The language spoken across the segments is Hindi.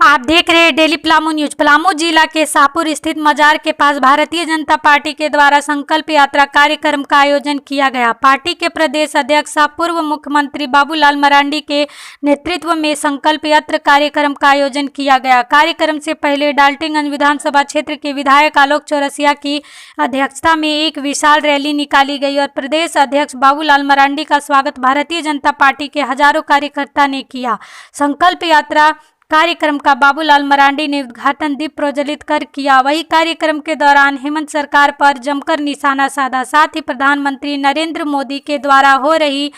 आप देख रहे हैं डेली पलामू न्यूज। पलामू जिला के शाहपुर स्थित मजार के पास भारतीय जनता पार्टी के द्वारा संकल्प यात्रा कार्यक्रम का आयोजन किया गया। पार्टी के प्रदेश अध्यक्ष पूर्व मुख्यमंत्री बाबूलाल मरांडी के नेतृत्व में संकल्प यात्रा कार्यक्रम का आयोजन किया गया। कार्यक्रम से पहले डाल्टनगंज विधानसभा क्षेत्र के विधायक आलोक चौरसिया की अध्यक्षता में एक विशाल रैली निकाली गई और प्रदेश अध्यक्ष बाबूलाल मरांडी का स्वागत भारतीय जनता पार्टी के हजारों कार्यकर्ता ने किया। संकल्प यात्रा कार्यक्रम का बाबूलाल मरांडी ने उद्घाटन दीप प्रज्वलित कर किया। वही कार्यक्रम के दौरान हेमंत सरकार पर जमकर निशाना साधा। साथ ही प्रधानमंत्री नरेंद्र मोदी के द्वारा हो रही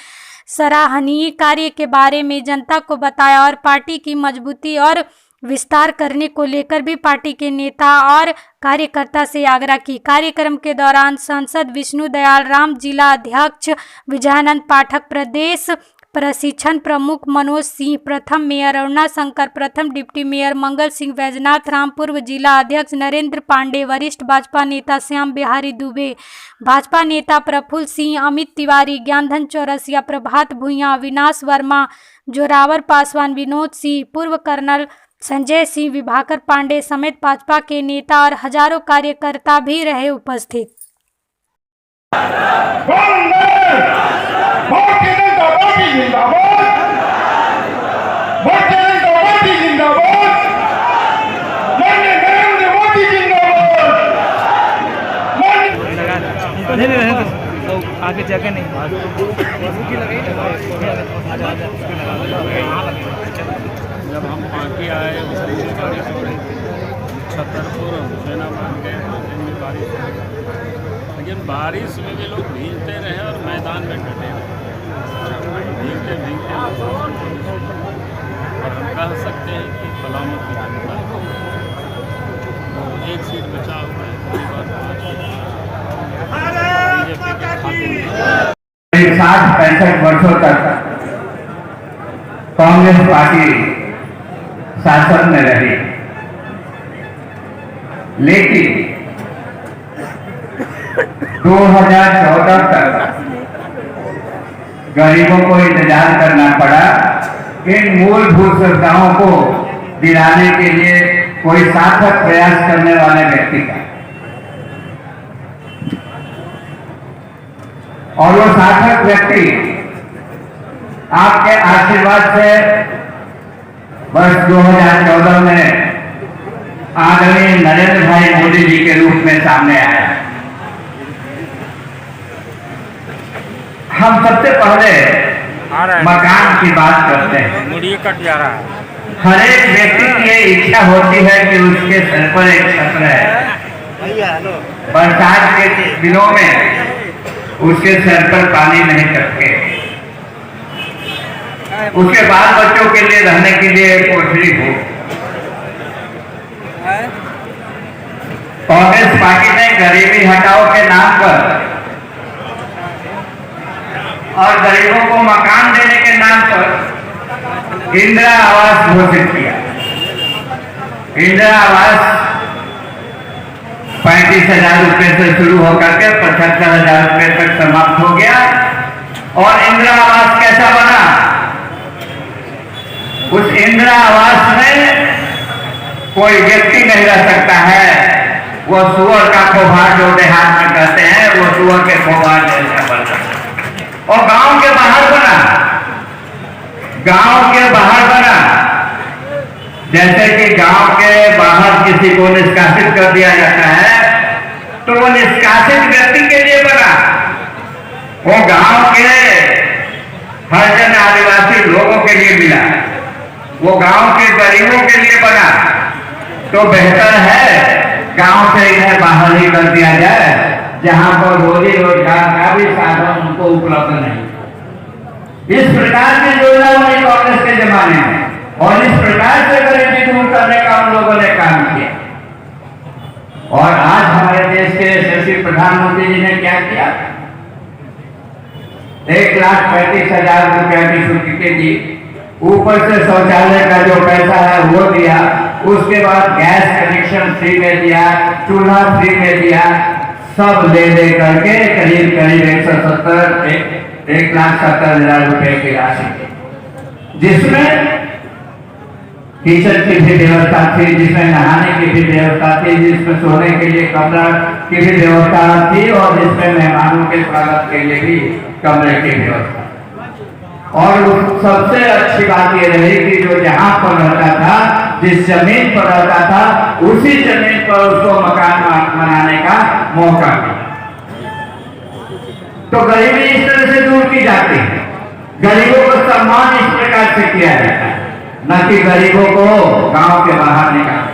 सराहनीय कार्य के बारे में जनता को बताया और पार्टी की मजबूती और विस्तार करने को लेकर भी पार्टी के नेता और कार्यकर्ता से आग्रह की। कार्यक्रम के दौरान सांसद विष्णु दयाल राम, जिला अध्यक्ष विजयानंद पाठक, प्रदेश प्रशिक्षण प्रमुख मनोज सिंह, प्रथम मेयर अरुणा शंकर, प्रथम डिप्टी मेयर मंगल सिंह वैजनाथ राम, पूर्व जिला अध्यक्ष नरेंद्र पांडे, वरिष्ठ भाजपा नेता श्याम बिहारी दुबे, भाजपा नेता प्रफुल्ल सिंह, अमित तिवारी, ज्ञानधन चौरसिया, प्रभात भुइयां, अविनाश वर्मा, जोरावर पासवान, विनोद सिंह, पूर्व कर्नल संजय सिंह, विभाकर पांडे समेत भाजपा के नेता और हजारों कार्यकर्ता भी रहे उपस्थित। आगे जगह नहीं जब हम बाकी आए छतरपुर हुसैना मान गए तो बारिश हो गई, लेकिन बारिश में भी लोग भीगते रहे और मैदान में डटे भीगते भीगते और हम कह सकते हैं कि पलामू की जनता तो एक सीट बचा हुआ है। 60-65 वर्षों तक कांग्रेस पार्टी शासन में रही, लेकिन 2014 तक गरीबों को इंतजार करना पड़ा इन मूलभूत सुविधाओं को दिलाने के लिए कोई सार्थक प्रयास करने वाले व्यक्ति का, और वो सार्थक व्यक्ति आपके आशीर्वाद से वर्ष 2014 में आदरणीय नरेंद्र भाई मोदी जी के रूप में सामने आया। हम सबसे पहले मकान की बात करते हैं। मुड़ी कट जा रहा है। हर एक व्यक्ति की ये इच्छा होती है कि उसके सर पर एक छत रहे, बरसात के दिनों में उसके सर पर पानी नहीं टपके, उसके बाल बच्चों के लिए रहने के लिए कोठरी हो। कांग्रेस पार्टी ने गरीबी हटाओ के नाम पर और गरीबों को मकान देने के नाम पर इंदिरा आवास घोषित किया। इंदिरा आवास 35,000 रुपये से शुरू होकर के 75,000 रुपये तक समाप्त हो गया। और इंदिरा आवास कैसा बना? उस इंदिरा आवास में कोई व्यक्ति नहीं रह सकता है। वो सुअर का खोभार जो देहात में कहते हैं, वो सुअर के खोभार जैसा बना। और गांव के बाहर बना, गांव के बाहर बना, जैसे कि गांव के बाहर किसी को निष्कासित कर दिया जाता है तो वो निष्कासित व्यक्ति के लिए बना। वो गांव के हरिजन आदिवासी लोगों के लिए मिला, वो गांव के गरीबों के लिए बना। तो बेहतर है गांव से इन्हें बाहर ही कर दिया जाए, जहां पर रोजी रोजगार का भी साधन उनको उपलब्ध नहीं। इस प्रकार की योजना बनी कांग्रेस के जमाने में, और इस प्रकार से गरीबी दूर करने का हम लोगों ने काम किया। और आज हमारे देश के यशस्वी प्रधानमंत्री जी ने क्या किया? 1,35,000 रुपया की स्वीकृति दी, ऊपर से शौचालय का जो पैसा है वो दिया, उसके बाद गैस कनेक्शन फ्री में दिया, चूल्हा फ्री में दिया, सब ले करके करीब 1,70,000 रुपए की राशि, जिसमें किचन की भी व्यवस्था थी, जिसमें नहाने की भी व्यवस्था थी, जिसमें सोने के लिए कमरा की भी व्यवस्था थी और जिसमें मेहमानों के स्वागत के लिए भी कमरे की व्यवस्था। और सबसे अच्छी बात ये रही कि जो जहां पर रहता था, जिस जमीन पर रहता था, उसी जमीन पर उसको मकान बनाने का मौका मिला। तो गरीबी इस तरह से दूर की जाती है, गरीबों को सम्मान इस प्रकार से किया जाता है, न कि गरीबों को गांव के बाहर निकाला।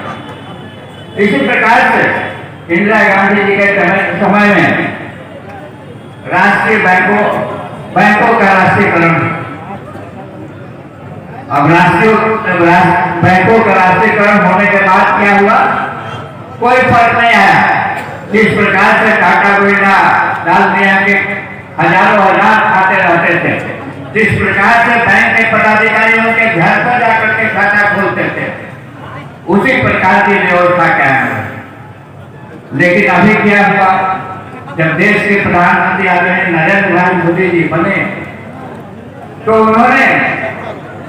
इसी प्रकार से इंदिरा गांधी जी के समय में राष्ट्रीय बैंकों का राष्ट्रीयकरण, अब बैंकों का राष्ट्रीयकरण होने के बाद क्या हुआ, कोई फर्क नहीं आया। जिस प्रकार से टाटा बिरला, लाल मियां के हजारों हजार खाते रहते थे, जिस प्रकार से बैंक के पदाधिकारी उनके घर पर जाकर के खाता खोलते थे, उसी प्रकार की व्यवस्था कायम है। लेकिन अभी क्या हुआ, जब देश के प्रधानमंत्री आदरणीय नरेंद्र भाई मोदी जी बने तो उन्होंने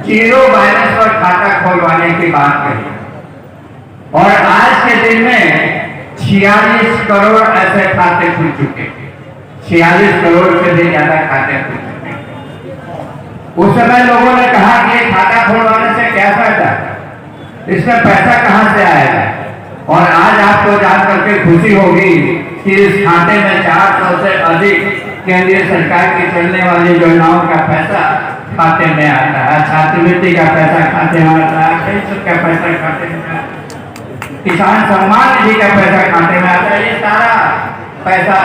0 बैलेंस पर खाता खोलवाने की बात कही और आज के दिन में 46 करोड़ ऐसे खाते खुल चुके, 46 करोड़ से भी ज्यादा खाते खुल चुके। उस समय लोगों ने कहा कि ये खाता खोलवाने से क्या फायदा, इसमें पैसा कहां से आएगा। और आज आपको जान करके खुशी होगी कि इस खाते में 400 से अधिक केंद्रीय सरकार की चलने वाली योजनाओं का पैसा खाते में आता है। छात्रवृत्ति का पैसा खाते में आता है, पेंशन का पैसा खाते में आता है, किसान सम्मान निधि का पैसा खाते में आता है। ये सारा पैसा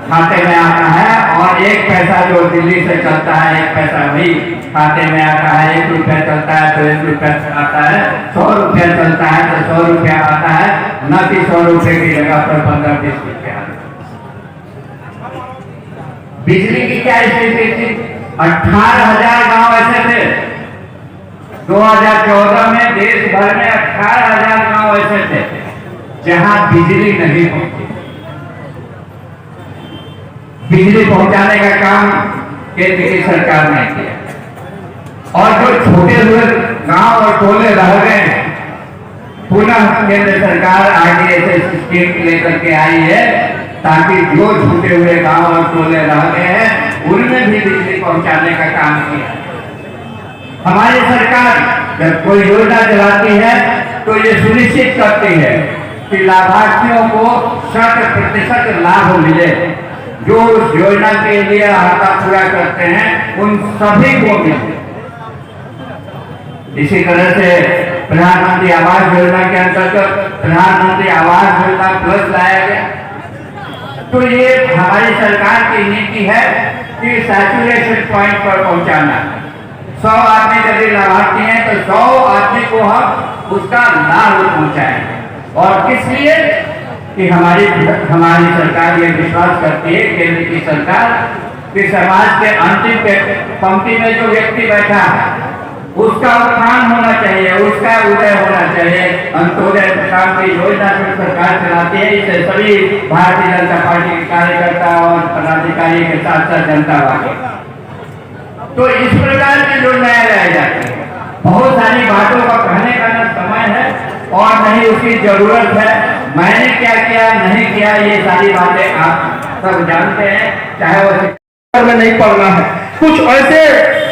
खाते में आता है और एक पैसा जो दिल्ली से चलता है, एक पैसा वही खाते में आता है। 1 रुपया चलता है तो 1 रुपया आता है, 100 रुपया चलता है तो 100 रुपया आता है, न कि 100 रुपये की जगह पर 15-20 रुपया आता है। बिजली की क्या स्थिति थी, 18,000 गांव ऐसे थे। 2014 में देश भर में 18,000 गांव ऐसे थे जहां बिजली नहीं पहुंची। बिजली पहुंचाने का काम केंद्र की सरकार ने किया और जो छूटे हुए गांव और टोले रह गए, पुनः केंद्र सरकार RDSS स्कीम लेकर के आई है ताकि जो छूटे हुए गांव और टोले रह गए हैं उनमें भी बिजली पहुंचाने का काम किया। हमारी सरकार जब कोई योजना चलाती है तो ये सुनिश्चित करती है कि लाभार्थियों को 100% लाभ मिले। जो उस योजना के लिए अर्हता पूरा करते हैं उन सभी को मिले। इसी तरह से प्रधानमंत्री आवास योजना के अंतर्गत प्रधानमंत्री आवास योजना प्लस लाया गया। तो ये हमारी सरकार की नीति है कि सैचुरेशन पॉइंट पर पहुंचाना। 100 आदमी यदि लाभार्थी हैं तो 100 आदमी को हम उसका लाभ पहुंचाएंगे। और किस लिए कि हमारी सरकार ये विश्वास करती है, केंद्र की सरकार, कि समाज के अंतिम पंक्ति में जो व्यक्ति बैठा है उसका उत्थान होना चाहिए, उसका उदय होना चाहिए। अंत्योदय प्रकार की योजना जो सरकार चलाती है, इसे सभी भारतीय जनता पार्टी के कार्यकर्ता और पदाधिकारी के साथ साथ जनता वाले तो इस प्रकार की योजनाएं लाई जाती है। बहुत सारी बातों का कहने का न समय है और नहीं उसकी जरूरत है। मैंने क्या किया नहीं किया ये सारी बातें आप सब जानते हैं, चाहे वो में नहीं पढ़ना है। कुछ ऐसे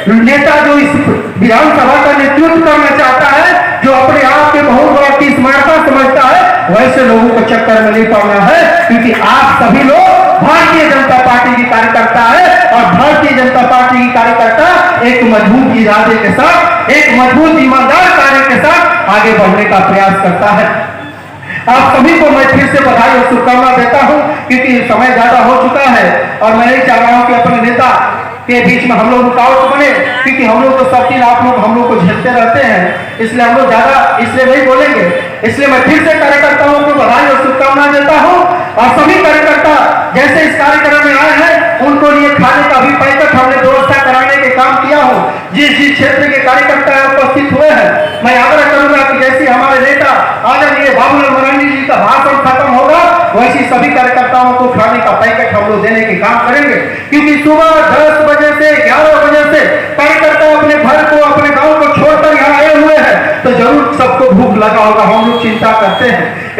नेता जो इस विधानसभा का नेतृत्व करना चाहता है, जो अपने आप के बहुत बड़ा तीसमारता समझता है, वैसे लोगों को चक्कर में नहीं पड़ना है। क्योंकि आप सभी लोग भारतीय जनता पार्टी की कार्यकर्ता है और भारतीय जनता पार्टी की कार्यकर्ता एक मजबूत इरादे के साथ, एक मजबूत ईमानदार कार्य के साथ आगे बढ़ने का प्रयास करता है। आप सभी को मैं फिर से बधाई और शुभकामना देता हूं क्योंकि समय ज्यादा हो चुका है और मैं नहीं चाह रहा हूं कि अपने नेता के बीच में हम लोग रुकावट बने, क्योंकि हम लोग तो सब चीज आप लोग हम लोग को झेलते रहते हैं, इसलिए हम लोग ज्यादा इसलिए नहीं बोलेंगे। इसलिए मैं फिर से कार्यकर्ताओं को बधाई और शुभकामना देता हूं और सभी कार्यकर्ता जैसे इस कार्यक्रम में आए हैं उनको लिए खाने का भी पैकेट हमने व्यवस्था कराने के काम किया हो। जिस जिस क्षेत्र के कार्यकर्ता उपस्थित हुए हैं, मैं आग्रह करूंगा कि जैसे हमारे नेता आदरणीय बाबूलाल मरांडी जी का भाषण खत्म होगा वैसे सभी कार्यकर्ताओं को खाने का पैकेट हम लोग देने के काम करेंगे। क्योंकि सुबह 10 बजे से 11 बजे से कार्यकर्ता अपने घर को अपने गांव को छोड़कर यहाँ आए हुए हैं, तो जरूर सब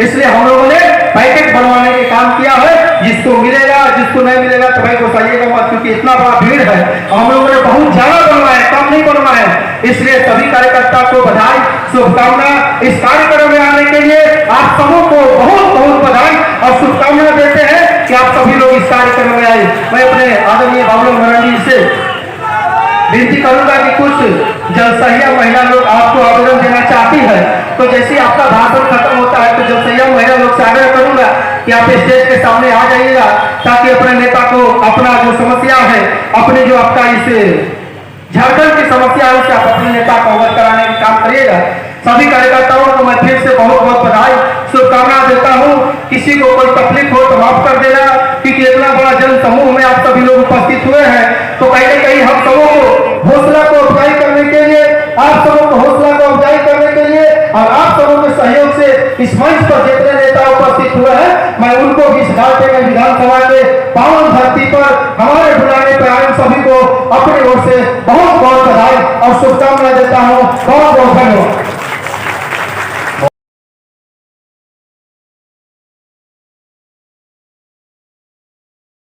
इसलिए हम लोगों ने पैकेट बनवाने के काम किया है। जिसको मिलेगा, जिसको नहीं मिलेगा तो भाई गुस्साइएगा मत, क्योंकि इतना बड़ा भीड़ है। हम लोगों ने बहुत ज्यादा बनवाया, कम नहीं बनवाया। इसलिए सभी कार्यकर्ता को बधाई, शुभकामना। इस कार्यक्रम में आने के लिए आप सबों को बहुत बहुत बधाई और शुभकामना देते हैं कि आप सभी लोग इस कार्यक्रम में आए। मैं अपने आदरणीय बाबूलाल मरांडी जी से विनती करूंगा कि कुछ जनसहिया महिला लोग आपको आवेदन देना चाहती है, तो जैसे आपका भाषण खत्म होता है तो जनसहिया महिला लोग से आग्रह करूंगा कि आप स्टेज के सामने आ जाइएगा, ताकि अपने नेता को अपना जो समस्या है, अपने जो आपका इस झारखंड की समस्या है, उससे आप अपने नेता को अवगत कराने का काम करिएगा। सभी कार्यकर्ताओं को मैं फिर से बहुत बहुत बधाई, शुभकामना देता हूँ। किसी को कोई तकलीफ हो तो माफ कर देना, क्योंकि इतना बड़ा जन समूह में आप सभी लोग उपस्थित हुए हैं, तो कहीं न कहीं हम सबों को हौसला को अफजाई करने के लिए, आप सबों को हौसला को अफजाई करने के लिए और आप सबों के सहयोग से इस मंच पर जितने नेता उपस्थित हुए हैं, मैं उनको भी इस झारखंड विधानसभा के पावन धरती पर हमारे बुलाने पर आए सभी को अपनी ओर से बहुत बहुत बधाई और शुभकामना देता हूँ।